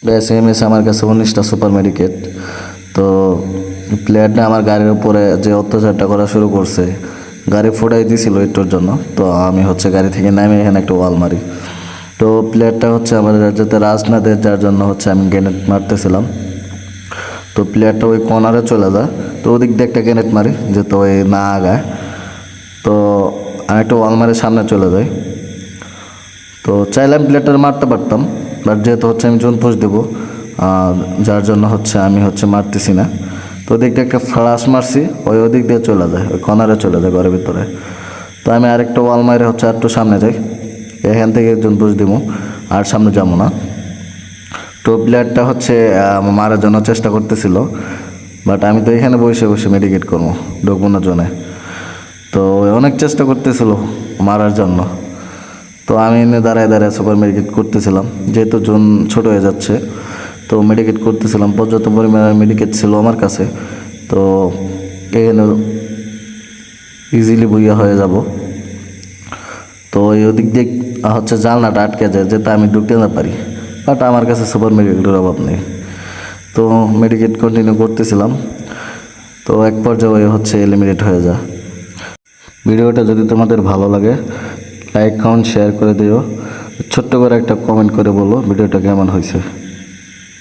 S আমার কাছে 19টা super মেডিকেট। তো প্লেয়ারটা আমার গাড়ির উপরে যে অত্যাচারটা করা শুরু করছে, গাড়ি ফোটাই দিয়েছিল একটুর জন্য। তো আমি হচ্ছে গাড়ি থেকে নামে এখানে একটা ওয়াল মারি। তো প্লেয়ারটা হচ্ছে আমার যাতে রাজ না দেয়, যার জন্য হচ্ছে আমি গ্রেনেড মারতেছিলাম। তো প্লেয়ারটা ওই কর্নারে চলে যায়। তো ওদিক দিয়ে একটা গ্রেনেড মারি যাতে ওই না আগায়। তো আমি একটা ওয়াল মারি সামনে চলে যাই। তো চাইলাম প্লেয়ারটা মারতে পারতাম, বাট যেহেতু হচ্ছে আমি জোন পোস্ট দেবো, যার জন্য হচ্ছে আমি হচ্ছে মারতেছি না। তো ওদিক দিয়ে একটা ফ্লাশ মারছি, ওদিক দিয়ে চলে যায়, ওই কর্নারে চলে যায় ঘরের ভিতরে। তো আমি আরেকটা ওয়াল মারে হচ্ছে একটু সামনে যাই, এখান থেকে জোন পোস্ট দিব, আর সামনে যাবো না। তো প্লেয়ারটা হচ্ছে মারার জন্য চেষ্টা করতেছিল, বাট আমি তো এখানে বসে বসে মেডিকেট করবো, ঢুকবো না জোনে। তো অনেক চেষ্টা করতেছিল মারার জন্য। তো আমি এনে দাঁড়ায় দাঁড়ায় সুপার মেডিকেট করতেছিলাম, যেহেতু জোন ছোট হয়ে যাচ্ছে। তো মেডিকেট করতেছিলাম, পর্যাপ্ত পরিমাণের মেডিকেট ছিল আমার কাছে। তো এখানে ইজিলি বইয়া হয়ে যাব। তো ওই ওদিক দিয়ে হচ্ছে জানলাটা আটকে যায়, যেটা আমি ঢুকতে না পারি, বাট আমার কাছে সুপার মেডিকেটের অভাব নেই। তো মেডিকেট কন্টিনিউ করতেছিলাম। তো এক পর্যায়ে হচ্ছে এলিমিনেট হয়ে যায়। ভিডিওটা যদি তোমাদের ভালো লাগে, লাইক কমেন্ট শেয়ার করে দিও, ছোট্ট করে একটা কমেন্ট করে বলো ভিডিওটা কেমন হয়েছে।